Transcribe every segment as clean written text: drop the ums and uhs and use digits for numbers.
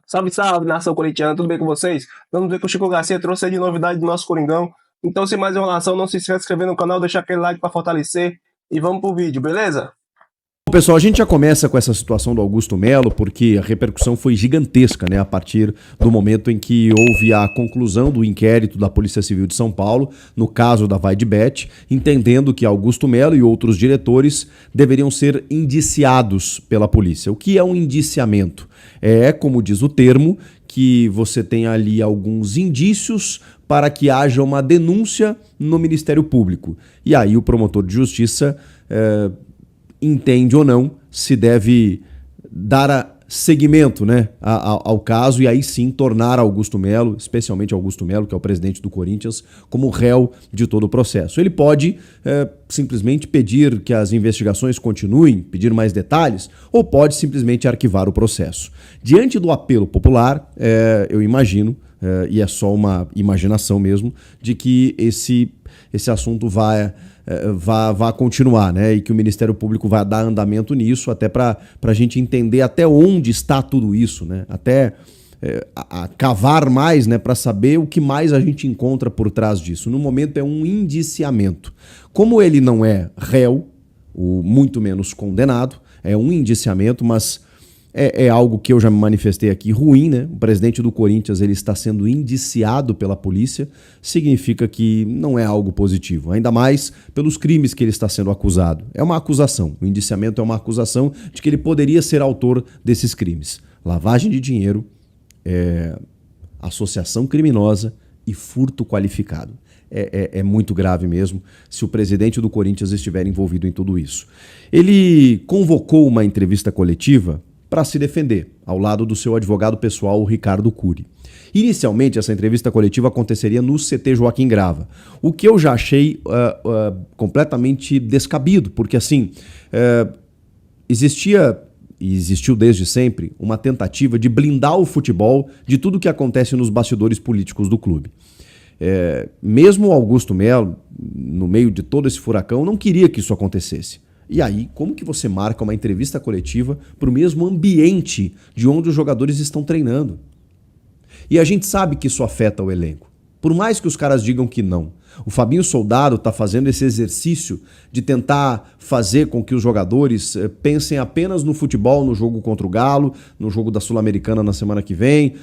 Salve, salve, nação corintiana, tudo bem com vocês? Vamos ver que o Chico Garcia trouxe aí de novidade do nosso Coringão. Então, sem mais enrolação, não se esqueça de se inscrever no canal, deixar aquele like para fortalecer e vamos pro vídeo, beleza? Bom, pessoal, a gente já começa com essa situação do Augusto Melo porque a repercussão foi gigantesca, né? A partir do momento em que houve a conclusão do inquérito da Polícia Civil de São Paulo, no caso da Vaidbet, entendendo que Augusto Melo e outros diretores deveriam ser indiciados pela polícia. O que é um indiciamento? É, como diz o termo, que você tem ali alguns indícios para que haja uma denúncia no Ministério Público. E aí o promotor de justiça entende ou não se deve dar seguimento, né, ao caso e aí sim tornar Augusto Melo, especialmente Augusto Melo, que é o presidente do Corinthians, como réu de todo o processo. Ele pode simplesmente pedir que as investigações continuem, pedir mais detalhes, ou pode simplesmente arquivar o processo. Diante do apelo popular, eu imagino, e é só uma imaginação mesmo, de que esse assunto vai continuar, né? E que o Ministério Público vai dar andamento nisso, até para a gente entender até onde está tudo isso, né? Até cavar mais, né? Para saber o que mais a gente encontra por trás disso. No momento é um indiciamento. Como ele não é réu, muito menos condenado, é um indiciamento, mas é algo que eu já me manifestei aqui ruim, né? O presidente do Corinthians ele está sendo indiciado pela polícia, significa que não é algo positivo, ainda mais pelos crimes que ele está sendo acusado. É uma acusação, o indiciamento é uma acusação de que ele poderia ser autor desses crimes. Lavagem de dinheiro, associação criminosa e furto qualificado. É muito grave mesmo se o presidente do Corinthians estiver envolvido em tudo isso. Ele convocou uma entrevista coletiva para se defender, ao lado do seu advogado pessoal, o Ricardo Cury. Inicialmente, essa entrevista coletiva aconteceria no CT Joaquim Grava, o que eu já achei completamente descabido, porque assim, existiu desde sempre uma tentativa de blindar o futebol de tudo que acontece nos bastidores políticos do clube. Mesmo Augusto Melo, no meio de todo esse furacão, não queria que isso acontecesse. E aí, como que você marca uma entrevista coletiva para o mesmo ambiente de onde os jogadores estão treinando? E a gente sabe que isso afeta o elenco. Por mais que os caras digam que não. O Fabinho Soldado está fazendo esse exercício de tentar fazer com que os jogadores pensem apenas no futebol, no jogo contra o Galo, no jogo da Sul-Americana na semana que vem,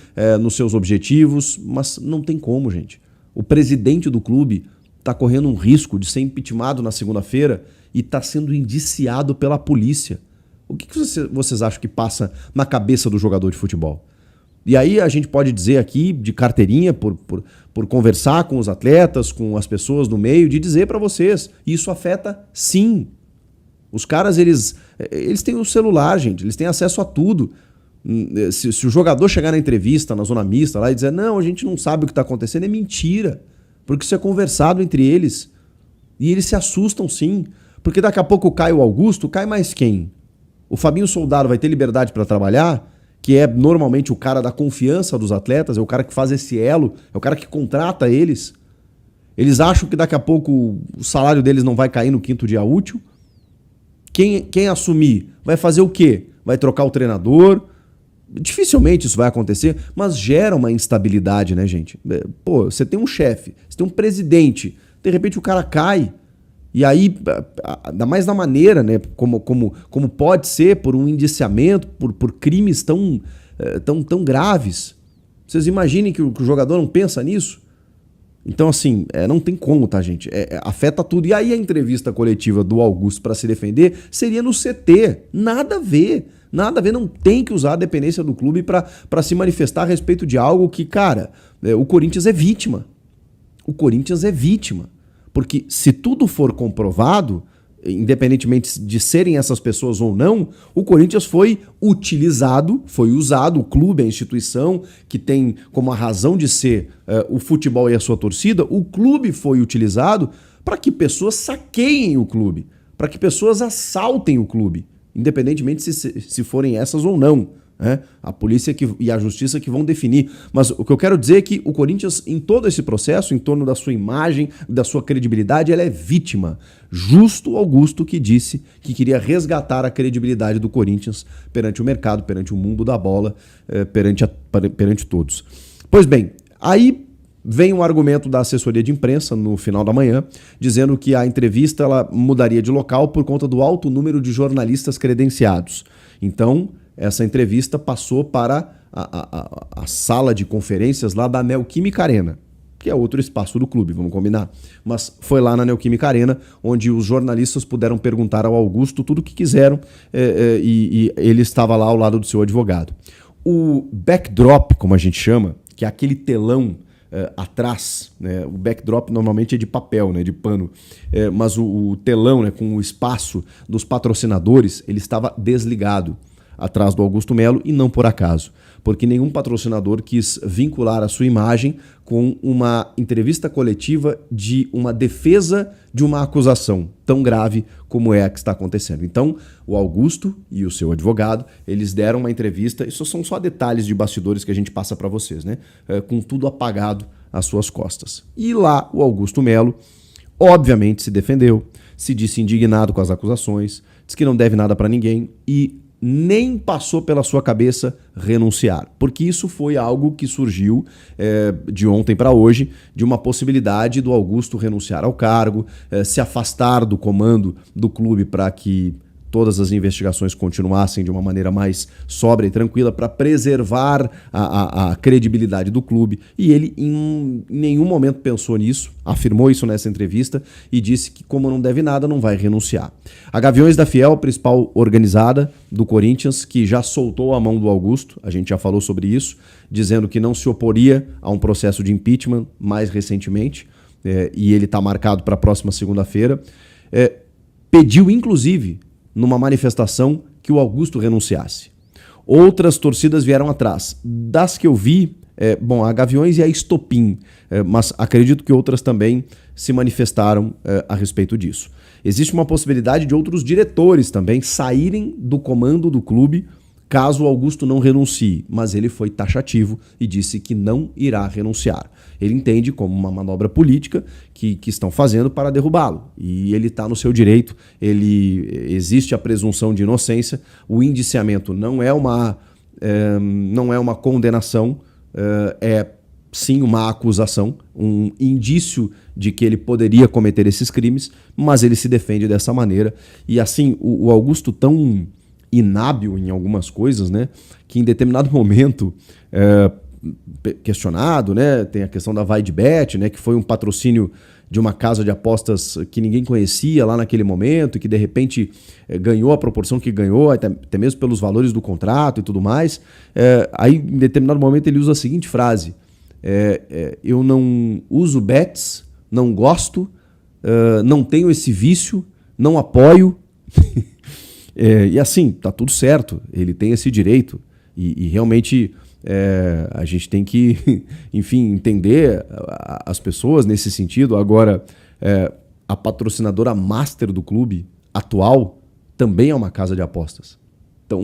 nos seus objetivos, mas não tem como, gente. O presidente do clube está correndo um risco de ser impeachmentado na segunda-feira e está sendo indiciado pela polícia. O que vocês acham que passa na cabeça do jogador de futebol? E aí a gente pode dizer aqui, de carteirinha, por conversar com os atletas, com as pessoas do meio, de dizer para vocês, isso afeta sim. Os caras, eles têm o celular, gente, eles têm acesso a tudo. Se o jogador chegar na entrevista, na zona mista, lá e dizer, não, a gente não sabe o que está acontecendo, é mentira. Porque isso é conversado entre eles. E eles se assustam sim. Porque daqui a pouco cai o Augusto, cai mais quem? O Fabinho Soldado vai ter liberdade para trabalhar, que é normalmente o cara da confiança dos atletas, é o cara que faz esse elo, é o cara que contrata eles. Eles acham que daqui a pouco o salário deles não vai cair no quinto dia útil. Quem assumir vai fazer o quê? Vai trocar o treinador? Dificilmente isso vai acontecer, mas gera uma instabilidade, né, gente? Pô, você tem um chefe, você tem um presidente, de repente o cara cai. E aí, ainda mais da maneira, né, como pode ser por um indiciamento, por crimes tão graves. Vocês imaginem que o jogador não pensa nisso? Então, assim, não tem como, tá, gente? Afeta tudo. E aí a entrevista coletiva do Augusto para se defender seria no CT. Nada a ver. Nada a ver, não tem que usar a dependência do clube para se manifestar a respeito de algo que, cara, o Corinthians é vítima. O Corinthians é vítima. Porque se tudo for comprovado, independentemente de serem essas pessoas ou não, o Corinthians foi usado, o clube, a instituição que tem como a razão de ser o futebol e a sua torcida, o clube foi utilizado para que pessoas saqueiem o clube, para que pessoas assaltem o clube, independentemente se forem essas ou não. né? A polícia e a justiça que vão definir. Mas o que eu quero dizer é que o Corinthians, em todo esse processo, em torno da sua imagem, da sua credibilidade, ela é vítima. Justo Augusto que disse que queria resgatar a credibilidade do Corinthians perante o mercado, perante o mundo da bola, perante todos. Pois bem, aí vem um argumento da assessoria de imprensa no final da manhã, dizendo que a entrevista ela mudaria de local por conta do alto número de jornalistas credenciados. Então, essa entrevista passou para a sala de conferências lá da Neoquímica Arena, que é outro espaço do clube, vamos combinar. Mas foi lá na Neoquímica Arena, onde os jornalistas puderam perguntar ao Augusto tudo o que quiseram e ele estava lá ao lado do seu advogado. O backdrop, como a gente chama, que é aquele telão atrás, né? O backdrop normalmente é de papel, né? De pano, mas o telão, né? Com o espaço dos patrocinadores, ele estava desligado atrás do Augusto Melo e não por acaso, porque nenhum patrocinador quis vincular a sua imagem com uma entrevista coletiva de uma defesa de uma acusação tão grave como é a que está acontecendo. Então, o Augusto e o seu advogado, eles deram uma entrevista, isso são só detalhes de bastidores que a gente passa para vocês, né? Com tudo apagado às suas costas. E lá o Augusto Melo, obviamente, se defendeu, se disse indignado com as acusações, disse que não deve nada para ninguém e nem passou pela sua cabeça renunciar, porque isso foi algo que surgiu de ontem para hoje, de uma possibilidade do Augusto renunciar ao cargo, se afastar do comando do clube para que todas as investigações continuassem de uma maneira mais sóbria e tranquila para preservar a credibilidade do clube. E ele em nenhum momento pensou nisso, afirmou isso nessa entrevista e disse que como não deve nada, não vai renunciar. A Gaviões da Fiel, a principal organizada do Corinthians, que já soltou a mão do Augusto, a gente já falou sobre isso, dizendo que não se oporia a um processo de impeachment mais recentemente, e ele está marcado para a próxima segunda-feira, pediu inclusive numa manifestação que o Augusto renunciasse. Outras torcidas vieram atrás. Das que eu vi, a Gaviões e a Estopim, mas acredito que outras também se manifestaram a respeito disso. Existe uma possibilidade de outros diretores também saírem do comando do clube caso o Augusto não renuncie, mas ele foi taxativo e disse que não irá renunciar. Ele entende como uma manobra política que estão fazendo para derrubá-lo. E ele está no seu direito, existe a presunção de inocência, o indiciamento não é uma condenação, é sim uma acusação, um indício de que ele poderia cometer esses crimes, mas ele se defende dessa maneira. E assim, o Augusto tão inábil em algumas coisas, né, que em determinado momento questionado, né, tem a questão da VaideBet, né, que foi um patrocínio de uma casa de apostas que ninguém conhecia lá naquele momento e que de repente ganhou a proporção que ganhou, até mesmo pelos valores do contrato e tudo mais. Aí em determinado momento ele usa a seguinte frase: eu não uso bets, não gosto, não tenho esse vício, não apoio. E assim, tá tudo certo, ele tem esse direito e realmente a gente tem que, enfim, entender as pessoas nesse sentido. Agora, a patrocinadora master do clube atual também é uma casa de apostas. Então,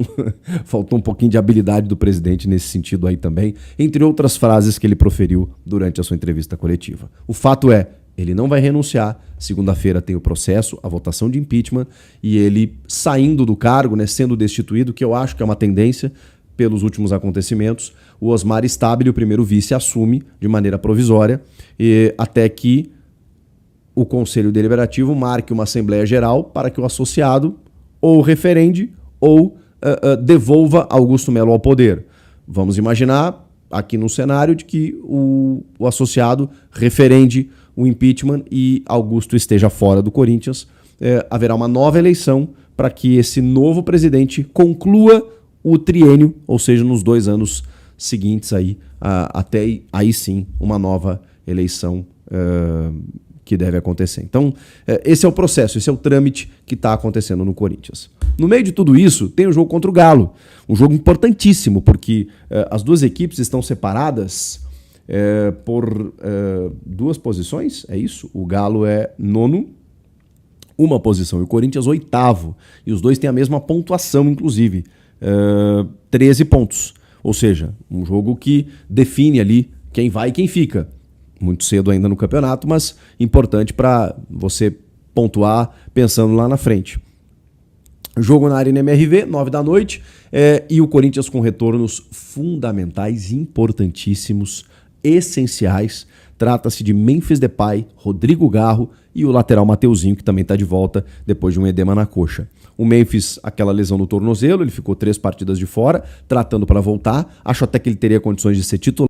faltou um pouquinho de habilidade do presidente nesse sentido aí também, entre outras frases que ele proferiu durante a sua entrevista coletiva. O fato é, ele não vai renunciar. Segunda-feira tem o processo, a votação de impeachment, e ele saindo do cargo, né, sendo destituído, que eu acho que é uma tendência pelos últimos acontecimentos. O Osmar Stabile, o primeiro vice, assume de maneira provisória, até que o Conselho Deliberativo marque uma Assembleia Geral para que o associado ou referende ou devolva Augusto Melo ao poder. Vamos imaginar aqui no cenário de que o associado referende o impeachment e Augusto esteja fora do Corinthians, haverá uma nova eleição para que esse novo presidente conclua o triênio, ou seja, nos 2 anos seguintes aí, até aí sim uma nova eleição que deve acontecer. Então, esse é o processo, esse é o trâmite que está acontecendo no Corinthians. No meio de tudo isso, tem o jogo contra o Galo, um jogo importantíssimo, porque as duas equipes estão separadas por 2 posições, é isso? O Galo é 9º, uma posição, e o Corinthians 8º, e os dois têm a mesma pontuação, inclusive, 13 pontos. Ou seja, um jogo que define ali quem vai e quem fica. Muito cedo ainda no campeonato, mas importante para você pontuar pensando lá na frente. Jogo na Arena MRV, 9 da noite, e o Corinthians com retornos fundamentais, importantíssimos, essenciais. Trata-se de Memphis Depay, Rodrigo Garro e o lateral Mateuzinho, que também está de volta depois de um edema na coxa. O Memphis, aquela lesão no tornozelo, ele ficou 3 partidas de fora, tratando para voltar. Acho até que ele teria condições de ser titular.